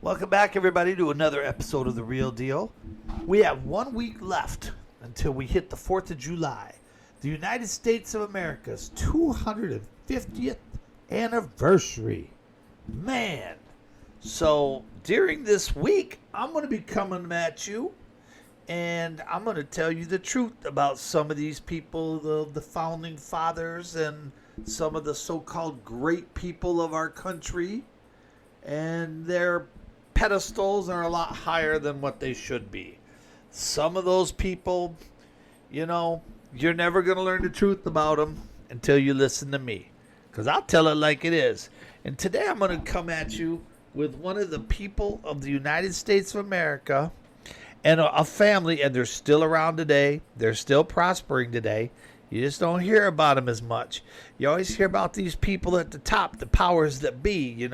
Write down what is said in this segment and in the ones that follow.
Welcome back, everybody, to another episode of The Real Deal. We have 1 week left until we hit the 4th of July, the United States of America's 250th anniversary. Man, so during this week, I'm going to be coming at you, and I'm going to tell you the truth about some of these people, the founding fathers, and some of the so-called great people of our country, and their pedestals are a lot higher than what they should be. Some of those people, you're never going to learn the truth about them until you listen to me, because I'll tell it like it is. And today I'm going to come at you with one of the people of the United States of America and a family, and they're still around today. They're still prospering today. You just don't hear about them as much. You always hear about these people at the top, the powers that be,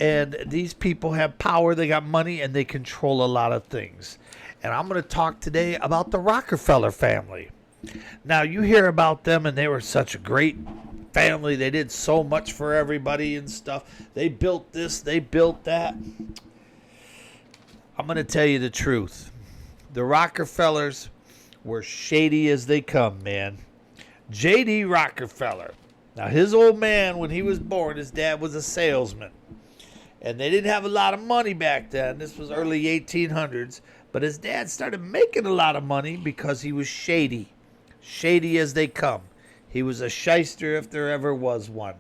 And these people have power, they got money, and they control a lot of things. And I'm going to talk today about the Rockefeller family. Now, you hear about them, and they were such a great family. They did so much for everybody and stuff. They built this, they built that. I'm going to tell you the truth. The Rockefellers were shady as they come, man. J.D. Rockefeller. Now, his old man, when he was born, his dad was a salesman. And they didn't have a lot of money back then. This was early 1800s. But his dad started making a lot of money because he was shady. Shady as they come. He was a shyster if there ever was one.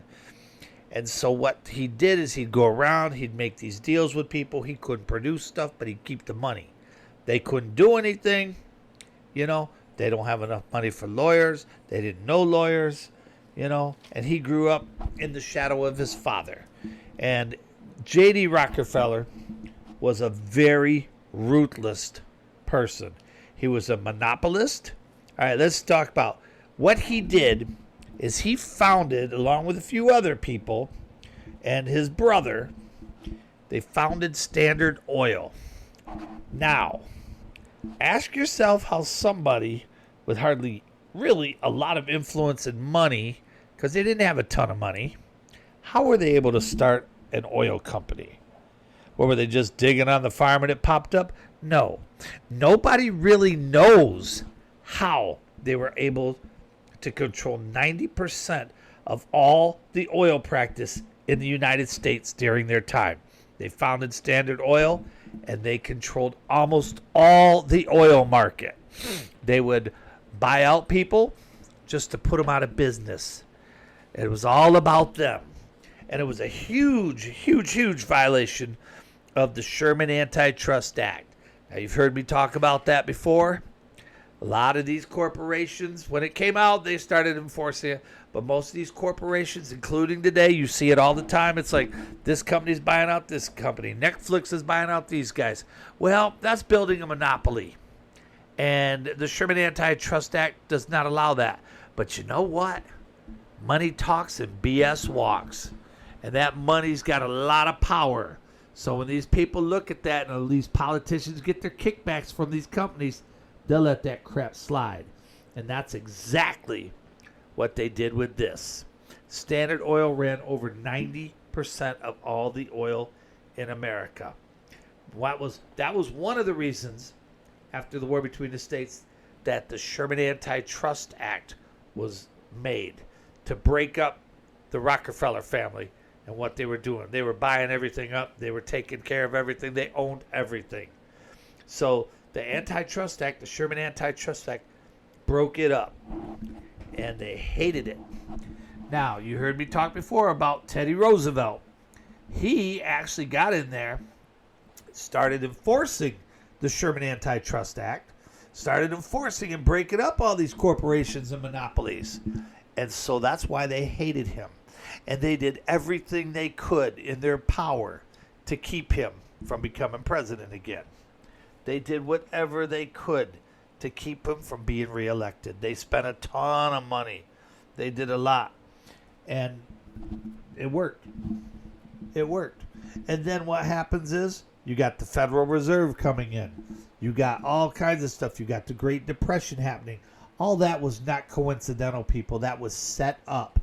And so what he did is he'd go around, he'd make these deals with people. He couldn't produce stuff, but he'd keep the money. They couldn't do anything. They don't have enough money for lawyers. They didn't know lawyers, And he grew up in the shadow of his father. And J.D. Rockefeller was a very ruthless person. He was a monopolist. All right, let's talk about what he did. Is he founded, along with a few other people and his brother, they founded Standard Oil. Now, ask yourself how somebody with hardly really a lot of influence and money, because they didn't have a ton of money, how were they able to start an oil company? Or were they just digging on the farm and it popped up? No. Nobody really knows how they were able to control 90% of all the oil practice in the United States during their time. They founded Standard Oil, and they controlled almost all the oil market. They would buy out people just to put them out of business. It was all about them. And it was a huge, huge, huge violation of the Sherman Antitrust Act. Now, you've heard me talk about that before. A lot of these corporations, when it came out, they started enforcing it. But most of these corporations, including today, you see it all the time. It's like this company's buying out this company. Netflix is buying out these guys. Well, that's building a monopoly. And the Sherman Antitrust Act does not allow that. But you know what? Money talks and BS walks. And that money's got a lot of power. So when these people look at that and these politicians get their kickbacks from these companies, they'll let that crap slide. And that's exactly what they did with this. Standard Oil ran over 90% of all the oil in America. That was one of the reasons after the war between the states that the Sherman Antitrust Act was made, to break up the Rockefeller family and what they were doing. They were buying everything up. They were taking care of everything. They owned everything. So the Antitrust Act, the Sherman Antitrust Act, broke it up. And they hated it. Now, you heard me talk before about Teddy Roosevelt. He actually got in there, started enforcing the Sherman Antitrust Act, started enforcing and breaking up all these corporations and monopolies. And so that's why they hated him. And they did everything they could in their power to keep him from becoming president again. They did whatever they could to keep him from being reelected. They spent a ton of money. They did a lot. And it worked. It worked. And then what happens is you got the Federal Reserve coming in. You got all kinds of stuff. You got the Great Depression happening. All that was not coincidental, people. That was set up.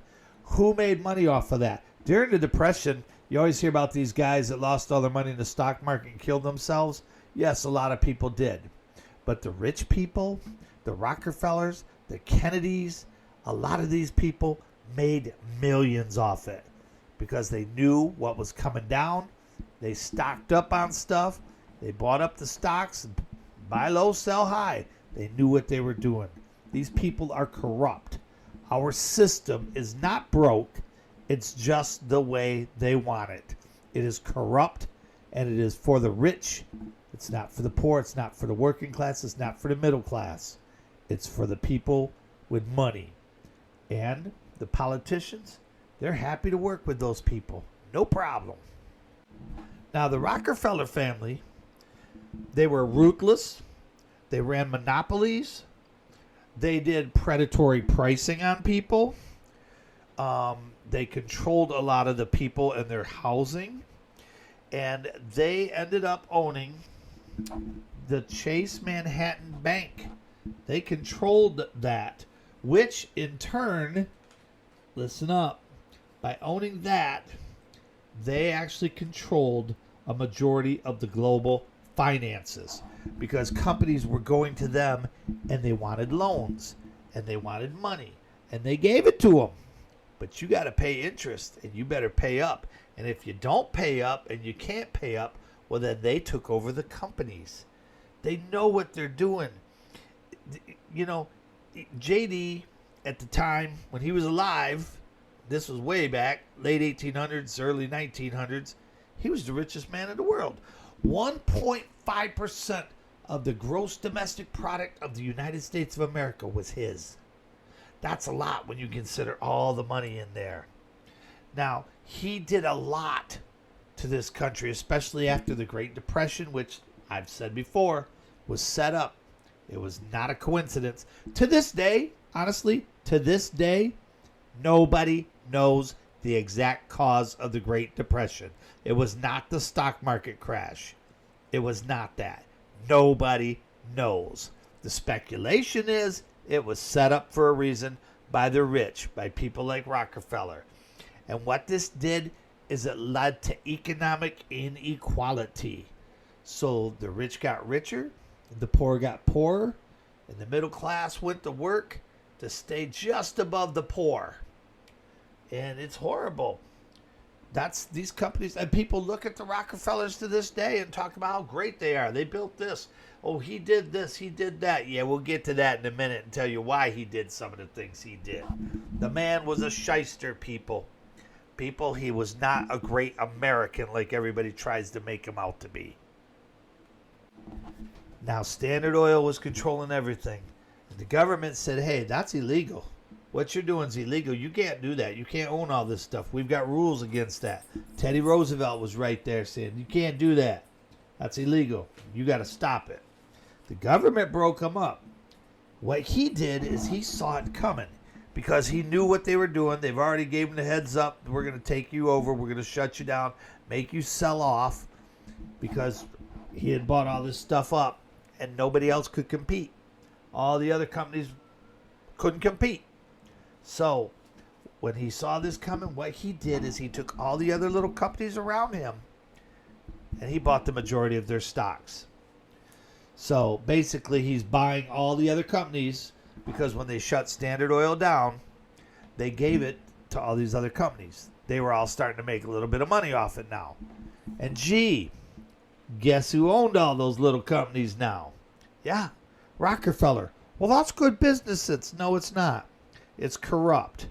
Who made money off of that? During the Depression, You always hear about these guys that lost all their money in the stock market and killed themselves. Yes, a lot of people did. But the rich people, the Rockefellers, the Kennedys, a lot of these people made millions off it because they knew what was coming down. They stocked up on stuff. They bought up the stocks, buy low, sell high. They knew what they were doing. These people are corrupt. Our system is not broke. It's just the way they want it. It is corrupt, and it is for the rich. It's not for the poor. It's not for the working class. It's not for the middle class. It's for the people with money. And the politicians, they're happy to work with those people. No problem. Now, the Rockefeller family, they were ruthless. They ran monopolies. They did predatory pricing on people. They controlled a lot of the people and their housing. And they ended up owning the Chase Manhattan Bank. They controlled that, which in turn, listen up, by owning that, they actually controlled a majority of the global finances because companies were going to them and they wanted loans and they wanted money and they gave it to them. But you got to pay interest and you better pay up. And if you don't pay up and you can't pay up, well, then they took over the companies. They know what they're doing. You know, JD at the time when he was alive, this was way back, late 1800s, early 1900s, he was the richest man in the world. 1.5% of the gross domestic product of the United States of America was his. That's a lot when you consider all the money in there. Now, he did a lot to this country, especially after the Great Depression, which I've said before was set up. It was not a coincidence. To this day, honestly, to this day, nobody knows the exact cause of the Great Depression. It was not the stock market crash. It was not that. Nobody knows. The speculation is it was set up for a reason by the rich, by people like Rockefeller. And what this did is it led to economic inequality. So the rich got richer, the poor got poorer, and the middle class went to work to stay just above the poor. And it's horrible. That's these companies, and people look at the Rockefellers to this day and talk about how great they are. They built this. Oh, he did this, he did that. Yeah, we'll get to that in a minute and tell you why he did some of the things he did. The man was a shyster, people. People, he was not a great American like everybody tries to make him out to be. Now, Standard Oil was controlling everything. And the government said, hey, that's illegal. What you're doing is illegal. You can't do that. You can't own all this stuff. We've got rules against that. Teddy Roosevelt was right there saying, you can't do that. That's illegal. You got to stop it. The government broke him up. What he did is he saw it coming because he knew what they were doing. They've already gave him the heads up. We're going to take you over. We're going to shut you down, make you sell off because he had bought all this stuff up and nobody else could compete. All the other companies couldn't compete. So when he saw this coming, what he did is he took all the other little companies around him and he bought the majority of their stocks. So basically he's buying all the other companies because when they shut Standard Oil down, they gave it to all these other companies. They were all starting to make a little bit of money off it now. And gee, guess who owned all those little companies now? Yeah, Rockefeller. Well, that's good business. No, it's not. It's corrupt.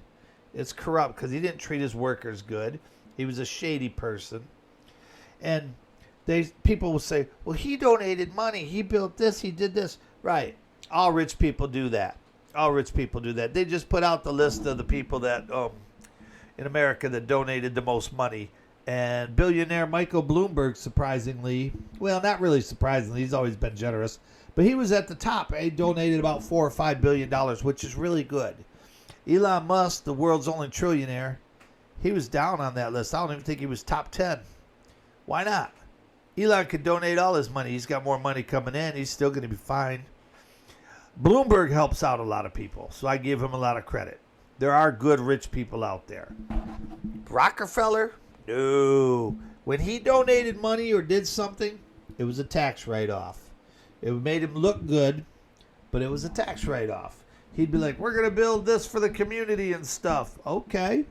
It's corrupt because he didn't treat his workers good. He was a shady person. And people will say, well, he donated money. He built this. He did this. Right. All rich people do that. All rich people do that. They just put out the list of the people that in America that donated the most money. And billionaire Michael Bloomberg, surprisingly, well, not really surprisingly, he's always been generous, but he was at the top. He donated about $4 or $5 billion, which is really good. Elon Musk, the world's only trillionaire, he was down on that list. I don't even think he was top 10. Why not? Elon could donate all his money. He's got more money coming in. He's still going to be fine. Bloomberg helps out a lot of people, so I give him a lot of credit. There are good rich people out there. Rockefeller, No. When he donated money or did something, it was a tax write-off. It made him look good, but it was a tax write-off. He'd be like, we're going to build this for the community and stuff. Okay.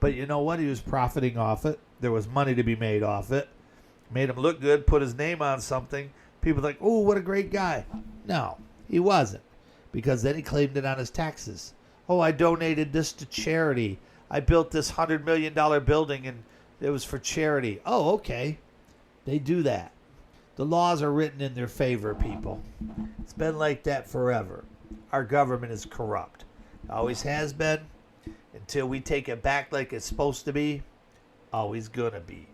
But you know what? He was profiting off it. There was money to be made off it. Made him look good, put his name on something. People were like, oh, what a great guy. No, he wasn't. Because then he claimed it on his taxes. Oh, I donated this to charity. I built this $100 million building and it was for charity. Oh, okay. They do that. The laws are written in their favor, people. It's been like that forever. Our government is corrupt. Always has been. Until we take it back like it's supposed to be, always gonna be.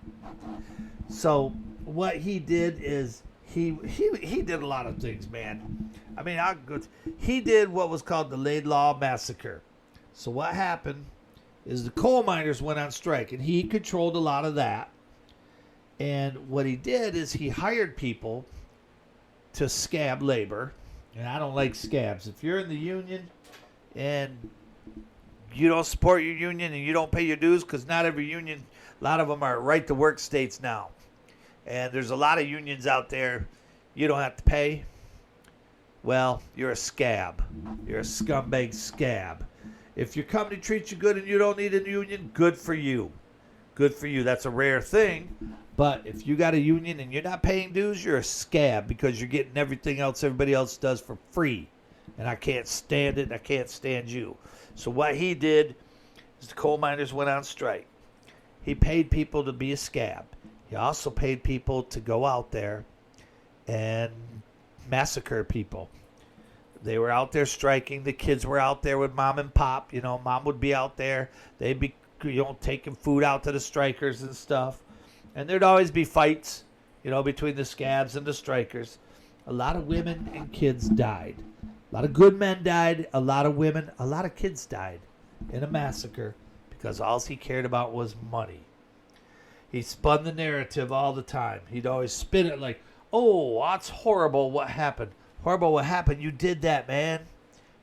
So what he did is he did a lot of things, man. I mean, he did what was called the Laidlaw Massacre. So what happened is the coal miners went on strike, and he controlled a lot of that. And what he did is he hired people to scab labor. And I don't like scabs. If you're in the union and you don't support your union and you don't pay your dues, because not every union, a lot of them are right-to-work states now. And there's a lot of unions out there you don't have to pay. Well, you're a scab. You're a scumbag scab. If your company treats you good and you don't need a union, good for you. Good for you. That's a rare thing. But if you got a union and you're not paying dues, you're a scab because you're getting everything else everybody else does for free. And I can't stand it, and I can't stand you. So what he did is the coal miners went on strike. He paid people to be a scab. He also paid people to go out there and massacre people. They were out there striking. The kids were out there with mom and pop. You know, mom would be out there. They'd be, taking food out to the strikers and stuff. And there'd always be fights, between the scabs and the strikers. A lot of women and kids died. A lot of good men died. A lot of women, a lot of kids died in a massacre because all he cared about was money. He spun the narrative all the time. He'd always spin it like, oh, that's horrible what happened. Horrible what happened. You did that, man.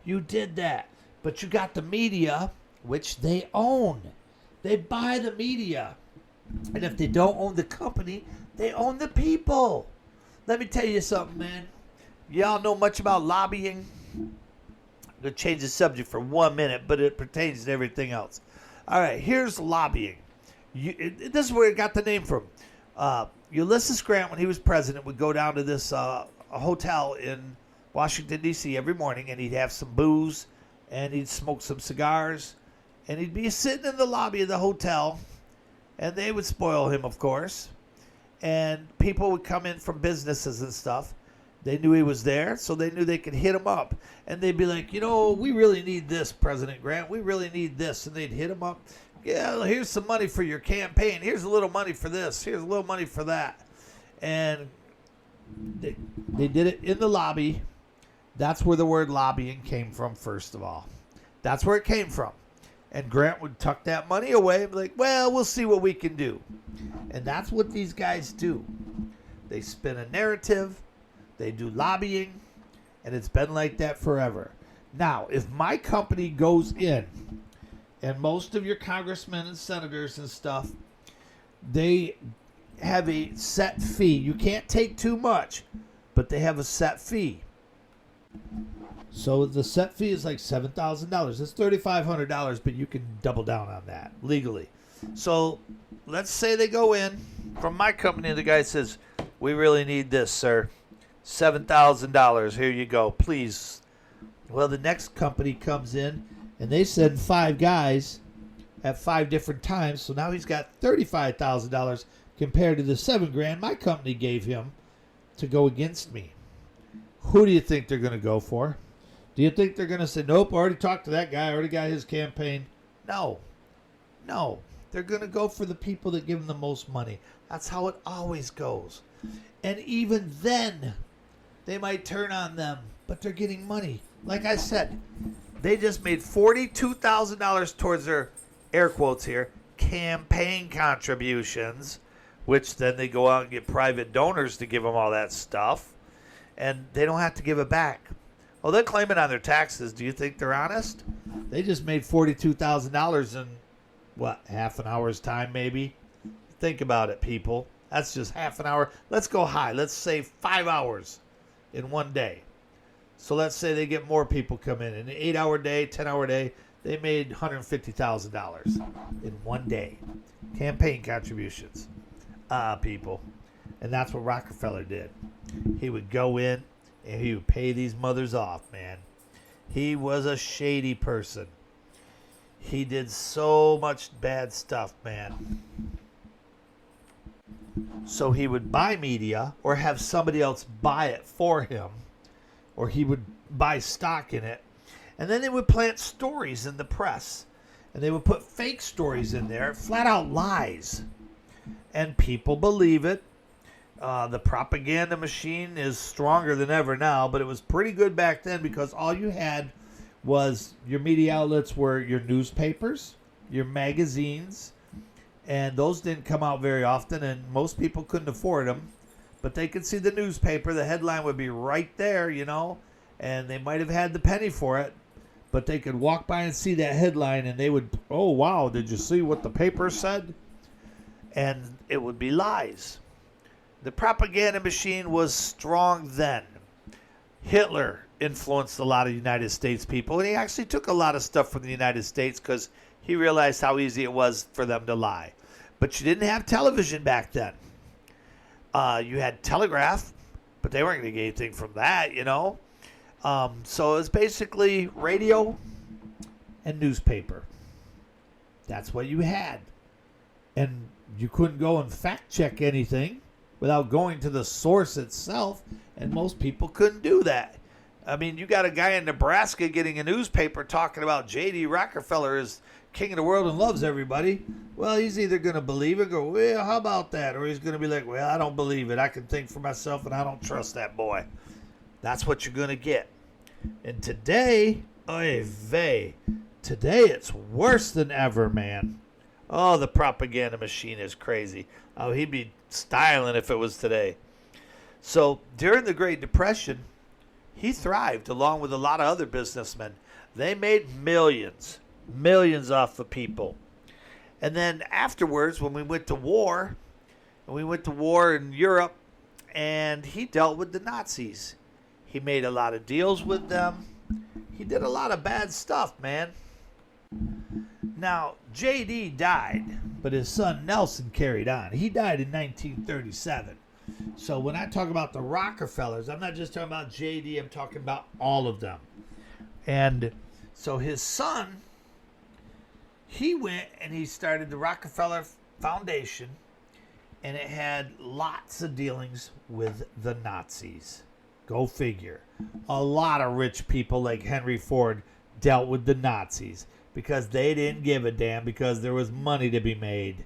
You did that. But you got the media, which they own. They buy the media. And if they don't own the company, they own the people. Let me tell you something, man. Y'all know much about lobbying? I'm going to change the subject for 1 minute, but it pertains to everything else. All right, here's lobbying. This is where it got the name from. Ulysses Grant, when he was president, would go down to this a hotel in Washington, D.C. every morning, and he'd have some booze, and he'd smoke some cigars, and he'd be sitting in the lobby of the hotel, and they would spoil him, of course, and people would come in from businesses and stuff. They knew he was there, so they knew they could hit him up. And they'd be like, we really need this, President Grant. We really need this. And they'd hit him up. Yeah, here's some money for your campaign. Here's a little money for this. Here's a little money for that. And they did it in the lobby. That's where the word lobbying came from, first of all. That's where it came from. And Grant would tuck that money away and be like, well, we'll see what we can do. And that's what these guys do. They spin a narrative. They do lobbying, and it's been like that forever. Now, if my company goes in, and most of your congressmen and senators and stuff, they have a set fee. You can't take too much, but they have a set fee. So the set fee is like $7,000. It's $3,500, but you can double down on that legally. So let's say they go in from my company, and the guy says, we really need this, sir. $7,000. Here you go, please. Well, the next company comes in and they send 5 guys at 5 different times. So now he's got $35,000 compared to the $7,000 my company gave him to go against me. Who do you think they're going to go for? Do you think they're going to say, nope, I already talked to that guy, I already got his campaign? No. They're going to go for the people that give them the most money. That's how it always goes. And even then, they might turn on them, but they're getting money. Like I said, they just made $42,000 towards their, air quotes here, campaign contributions, which then they go out and get private donors to give them all that stuff, and they don't have to give it back. Well, they're claiming on their taxes. Do you think they're honest? They just made $42,000 in, half an hour's time maybe? Think about it, people. That's just half an hour. Let's go high. Let's say 5 hours in one day. So let's say they get more people come in. An 8-hour day, 10-hour day, they made $150,000 in one day. Campaign contributions, people. And that's what Rockefeller did. He would go in and he would pay these mothers off, man. He was a shady person. He did so much bad stuff, man. So he would buy media or have somebody else buy it for him, or he would buy stock in it. And then they would plant stories in the press. And they would put fake stories in there, flat out lies. And people believe it. The propaganda machine is stronger than ever now, but it was pretty good back then because all you had was your media outlets were your newspapers, your magazines, and those didn't come out very often, and most people couldn't afford them. But they could see the newspaper. The headline would be right there, you know, and they might have had the penny for it, but they could walk by and see that headline, and they would, oh, wow, did you see what the paper said? And it would be lies. The propaganda machine was strong then. Hitler influenced a lot of United States people, and he actually took a lot of stuff from the United States because he realized how easy it was for them to lie. But you didn't have television back then. You had telegraph, but they weren't going to get anything from that, you know. So it was basically radio and newspaper. That's what you had. And you couldn't go and fact check anything without going to the source itself, and most people couldn't do that. I mean, you got a guy in Nebraska getting a newspaper talking about J.D. Rockefeller is king of the world and loves everybody. Well, he's either going to believe it and go, well, how about that? Or he's going to be like, well, I don't believe it. I can think for myself, and I don't trust that boy. That's what you're going to get. And today, oy vey, today it's worse than ever, man. Oh, the propaganda machine is crazy. Oh, he'd be styling if it was today. So during the Great Depression, he thrived along with a lot of other businessmen. They made millions off of people. And then afterwards, when we went to war, in Europe, and he dealt with the Nazis. He made a lot of deals with them. He did a lot of bad stuff, man. Now, J.D. died, but his son Nelson carried on. He died in 1937. So when I talk about the Rockefellers, I'm not just talking about J.D., I'm talking about all of them. And so his son, he went and he started the Rockefeller Foundation, and it had lots of dealings with the Nazis. Go figure. A lot of rich people like Henry Ford dealt with the Nazis because they didn't give a damn because there was money to be made.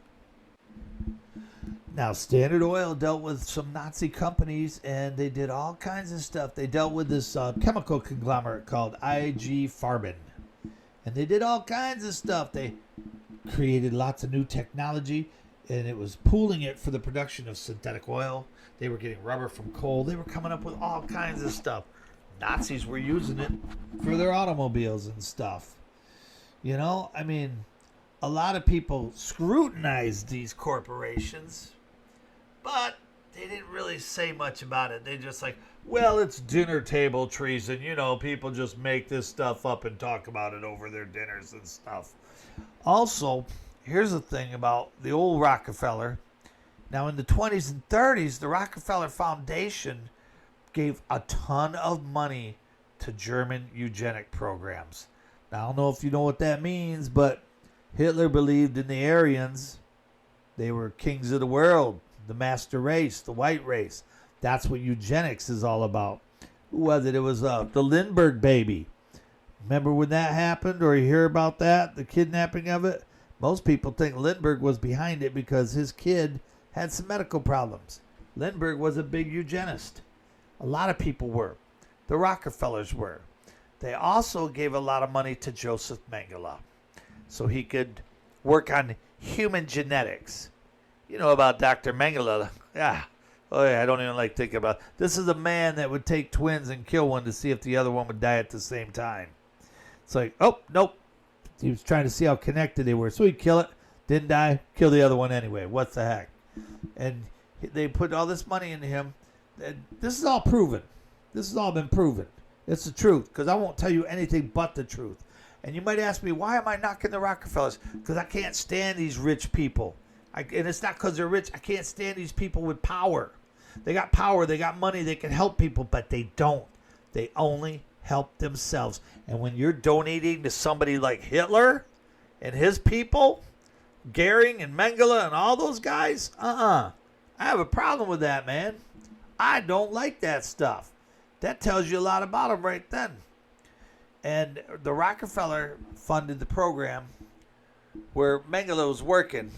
Now, Standard Oil dealt with some Nazi companies, and they did all kinds of stuff. They dealt with this chemical conglomerate called IG Farben, and they did all kinds of stuff. They created lots of new technology, and it was pooling it for the production of synthetic oil. They were getting rubber from coal. They were coming up with all kinds of stuff. Nazis were using it for their automobiles and stuff. You know, I mean, a lot of people scrutinized these corporations, but they didn't really say much about it. They just like, well, it's dinner table treason. You know, people just make this stuff up and talk about it over their dinners and stuff. Also, here's the thing about the old Rockefeller. Now, in the 20s and 30s, the Rockefeller Foundation gave a ton of money to German eugenic programs. Now, I don't know if you know what that means, but Hitler believed in the Aryans. They were kings of the world, the master race, the white race. That's what eugenics is all about. Who was it? It was the Lindbergh baby. Remember when that happened, or you hear about that, the kidnapping of it? Most people think Lindbergh was behind it because his kid had some medical problems. Lindbergh was a big eugenist. A lot of people were. The Rockefellers were. They also gave a lot of money to Joseph Mengele so he could work on human genetics. You know about Dr. Mengele. Yeah. Oh, yeah, I don't even like thinking about it. This is a man that would take twins and kill one to see if the other one would die at the same time. It's like, oh, nope. He was trying to see how connected they were. So he'd kill it. Didn't die. Kill the other one anyway. What the heck? And they put all this money into him. And this is all proven. This has all been proven. It's the truth, because I won't tell you anything but the truth. And you might ask me, why am I knocking the Rockefellers? Because I can't stand these rich people. And it's not because they're rich. I can't stand these people with power. They got power. They got money. They can help people, but they don't. They only help themselves. And when you're donating to somebody like Hitler and his people, Goering and Mengele and all those guys, I have a problem with that, man. I don't like that stuff. That tells you a lot about them right then. And the Rockefeller funded the program where Mengele was working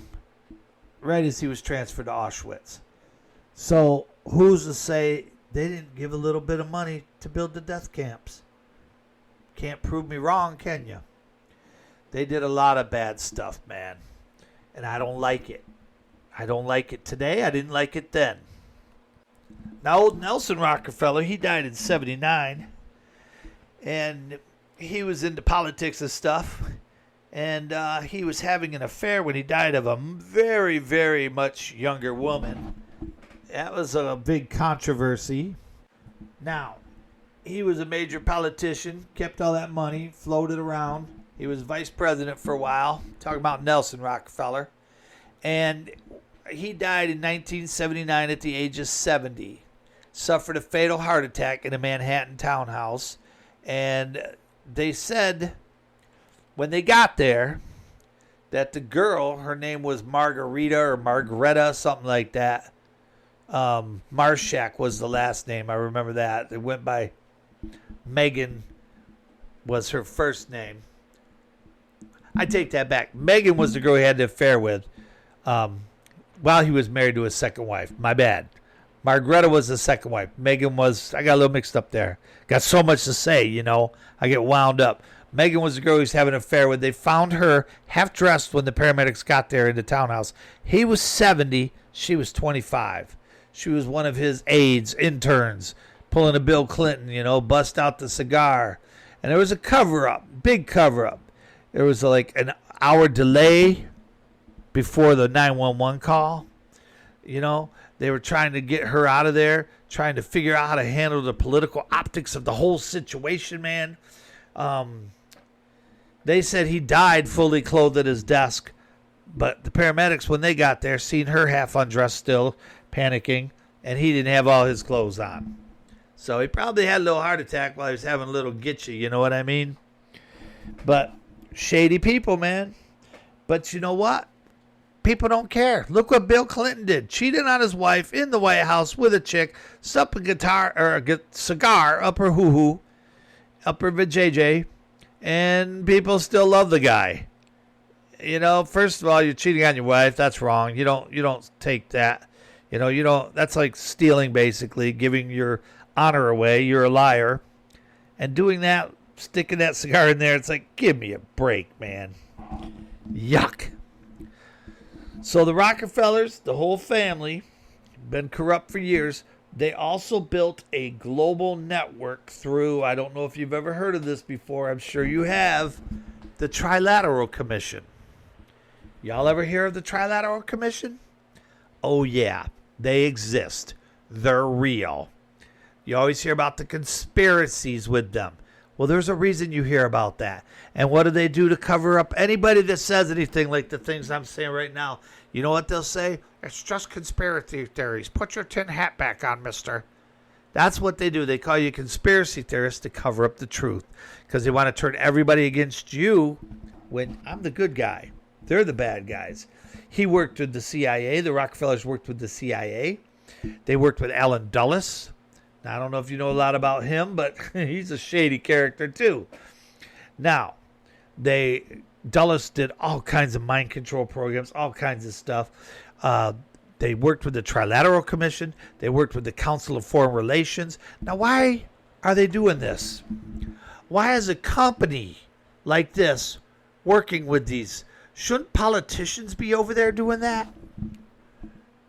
right as he was transferred to Auschwitz. So who's to say they didn't give a little bit of money to build the death camps? Can't prove me wrong, can you? They did a lot of bad stuff, man. And I don't like it. I don't like it today. I didn't like it then. Now, old Nelson Rockefeller, he died in 79. And he was into politics and stuff. And he was having an affair when he died of a very, very much younger woman. That was a big controversy. Now, he was a major politician, kept all that money, floated around. He was vice president for a while. Talking about Nelson Rockefeller. And he died in 1979 at the age of 70. Suffered a fatal heart attack in a Manhattan townhouse. And they said when they got there that the girl, her name was Margarita or Margareta, something like that. Marshak was the last name. I remember that. It went by Megan was her first name. I take that back. Megan was the girl he had the affair with while he was married to his second wife. My bad. Margareta was the second wife. Megan was, I got a little mixed up there. Got so much to say, you know. I get wound up. Megan was the girl he was having an affair with. They found her half-dressed when the paramedics got there in the townhouse. He was 70. She was 25. She was one of his aides, interns, pulling a Bill Clinton, you know, bust out the cigar. And there was a cover-up, big cover-up. There was like an hour delay before the 911 call. You know, they were trying to get her out of there, trying to figure out how to handle the political optics of the whole situation, man. They said he died fully clothed at his desk. But the paramedics, when they got there, seen her half undressed still, panicking, and he didn't have all his clothes on. So he probably had a little heart attack while he was having a little getcha, you know what I mean? But shady people, man. But you know what? People don't care. Look what Bill Clinton did. Cheated on his wife in the White House with a chick, stuck a cigar up her hoo-hoo, up her vajayjay, and people still love the guy. You know, first of all, you're cheating on your wife. That's wrong. You don't take that. You know, you don't. That's like stealing, basically, giving your honor away. You're a liar, and doing that, sticking that cigar in there. It's like, give me a break, man. Yuck. So the Rockefellers, the whole family, been corrupt for years. They also built a global network through. I don't know if you've ever heard of this before. I'm sure you have. The Trilateral Commission. Y'all ever hear of the Trilateral Commission? Oh, yeah. They exist. They're real. You always hear about the conspiracies with them. Well, there's a reason you hear about that. And what do they do to cover up anybody that says anything like the things I'm saying right now? You know what they'll say? It's just conspiracy theories. Put your tin hat back on, mister. That's what they do. They call you conspiracy theorists to cover up the truth because they want to turn everybody against you when I'm the good guy. They're the bad guys. He worked with the CIA. The Rockefellers worked with the CIA. They worked with Allen Dulles. Now, I don't know if you know a lot about him, but he's a shady character too. Now, Dulles did all kinds of mind control programs, all kinds of stuff. They worked with the Trilateral Commission. They worked with the Council of Foreign Relations. Now, why are they doing this? Why is a company like this working with these? Shouldn't politicians be over there doing that?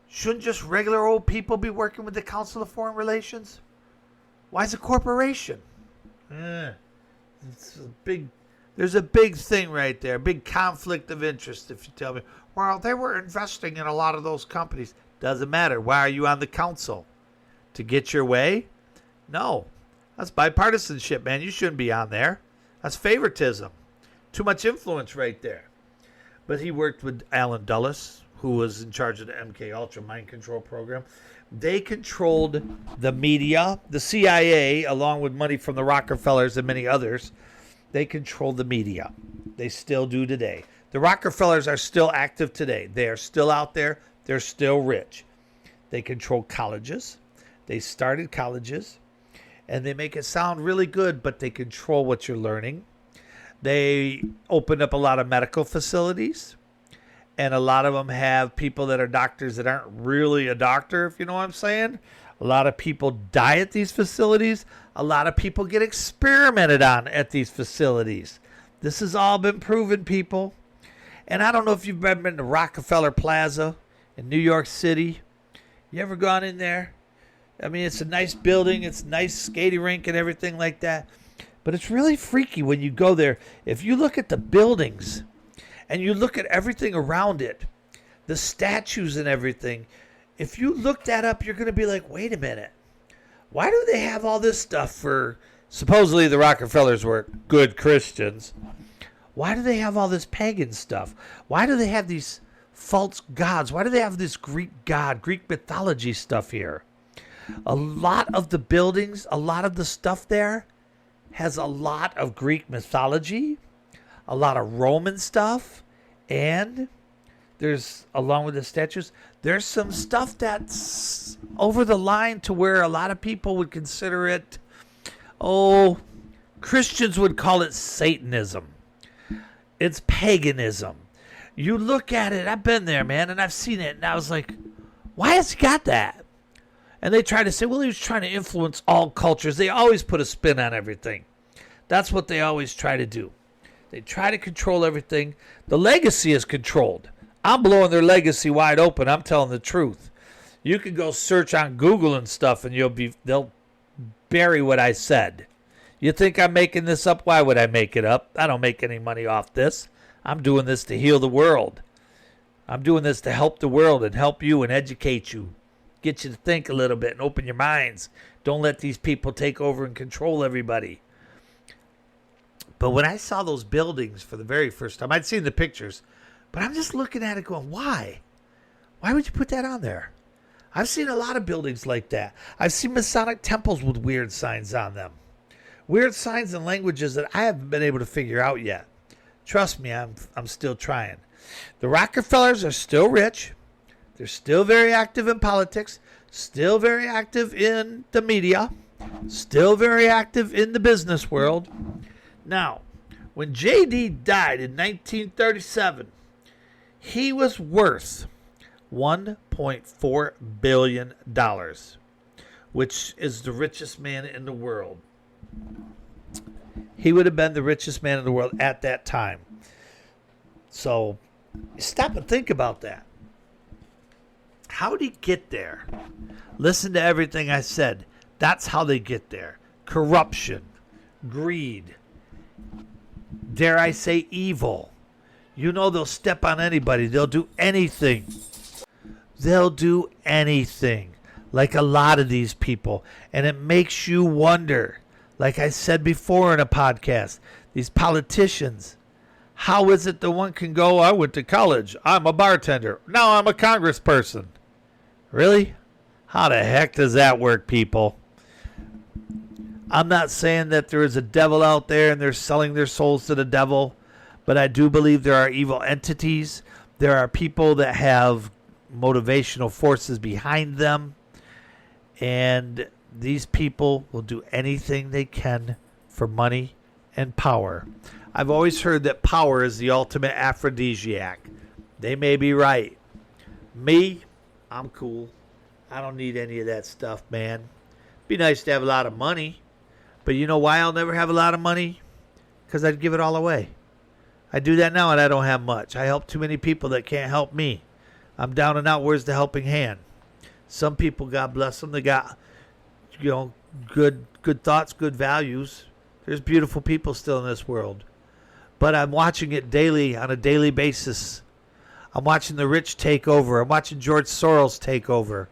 Shouldn't just regular old people be working with the Council of Foreign Relations? Why is a corporation? It's a big. There's a big thing right there, a big conflict of interest, if you tell me. Well, they were investing in a lot of those companies. Doesn't matter. Why are you on the council? To get your way? No. That's bipartisanship, man. You shouldn't be on there. That's favoritism. Too much influence right there. But he worked with Alan Dulles, who was in charge of the MK Ultra mind control program. They controlled the media, the CIA, along with money from the Rockefellers and many others. They controlled the media. They still do today. The Rockefellers are still active today. They are still out there. They're still rich. They control colleges. They started colleges. And they make it sound really good, but they control what you're learning. They opened up a lot of medical facilities. And a lot of them have people that are doctors that aren't really a doctor, if you know what I'm saying. A lot of people die at these facilities. A lot of people get experimented on at these facilities. This has all been proven, people. And I don't know if you've ever been to Rockefeller Plaza in New York City. You ever gone in there? I mean, it's a nice building. It's a nice skating rink and everything like that. But it's really freaky when you go there. If you look at the buildings and you look at everything around it, the statues and everything, if you look that up, you're going to be like, wait a minute. Why do they have all this stuff for, supposedly the Rockefellers were good Christians. Why do they have all this pagan stuff? Why do they have these false gods? Why do they have this Greek god, Greek mythology stuff here? A lot of the buildings, a lot of the stuff there has a lot of Greek mythology, a lot of Roman stuff, and there's, along with the statues, there's some stuff that's over the line to where a lot of people would consider it, Christians would call it Satanism. It's paganism. You look at it, I've been there, man, and I've seen it, and I was like, why has he got that? And they try to say, well, he was trying to influence all cultures. They always put a spin on everything. That's what they always try to do. They try to control everything. The legacy is controlled. I'm blowing their legacy wide open. I'm telling the truth. You can go search on Google and stuff, and they'll bury what I said. You think I'm making this up? Why would I make it up? I don't make any money off this. I'm doing this to heal the world. I'm doing this to help the world and help you and educate you. Get you to think a little bit and open your minds. Don't let these people take over and control everybody. But when I saw those buildings for the very first time, I'd seen the pictures, but I'm just looking at it going, why? Why would you put that on there? I've seen a lot of buildings like that. I've seen Masonic temples with weird signs on them. Weird signs and languages that I haven't been able to figure out yet. Trust me, I'm still trying. The Rockefellers are still rich. They're still very active in politics, still very active in the media, still very active in the business world. Now, when JD died in 1937, he was worth $1.4 billion, which is the richest man in the world. He would have been the richest man in the world at that time. So, stop and think about that. How did he get there? Listen to everything I said. That's how they get there. Corruption, greed, dare I say evil. You know they'll step on anybody. They'll do anything. They'll do anything. Like a lot of these people. And it makes you wonder. Like I said before in a podcast, these politicians, how is it the one can go, I went to college, I'm a bartender, now I'm a congressperson? Really? How the heck does that work, people? I'm not saying that there is a devil out there and they're selling their souls to the devil, but I do believe there are evil entities. There are people that have motivational forces behind them, and these people will do anything they can for money and power. I've always heard that power is the ultimate aphrodisiac. They may be right. Me, I'm cool. I don't need any of that stuff, man. Be nice to have a lot of money. But you know why I'll never have a lot of money? Because I'd give it all away. I do that now and I don't have much. I help too many people that can't help me. I'm down and out. Where's the helping hand? Some people, God bless them, they got, good thoughts, good values. There's beautiful people still in this world. But I'm watching it daily, on a daily basis. I'm watching the rich take over. I'm watching George Soros take over.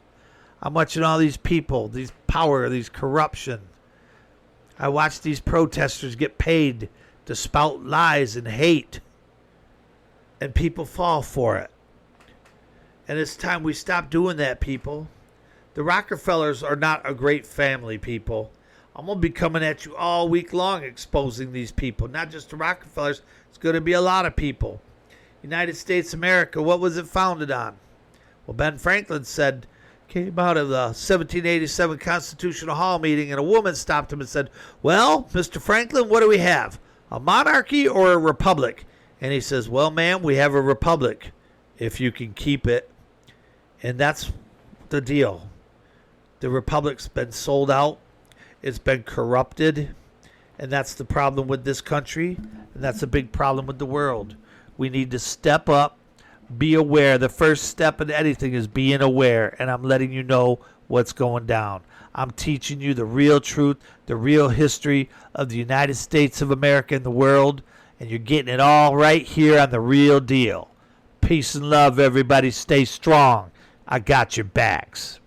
I'm watching all these people, these power, these corruption. I watch these protesters get paid to spout lies and hate. And people fall for it. And it's time we stop doing that, people. The Rockefellers are not a great family, people. I'm going to be coming at you all week long exposing these people. Not just the Rockefellers. It's going to be a lot of people. United States of America, what was it founded on? Well, Ben Franklin said, came out of the 1787 Constitutional Hall meeting, and a woman stopped him and said, well, Mr. Franklin, what do we have? A monarchy or a republic? And he says, well, ma'am, we have a republic if you can keep it. And that's the deal. The republic's been sold out. It's been corrupted. And that's the problem with this country. And that's a big problem with the world. We need to step up, be aware. The first step in anything is being aware. And I'm letting you know what's going down. I'm teaching you the real truth, the real history of the United States of America and the world. And you're getting it all right here on The Real Deal. Peace and love, everybody. Stay strong. I got your backs.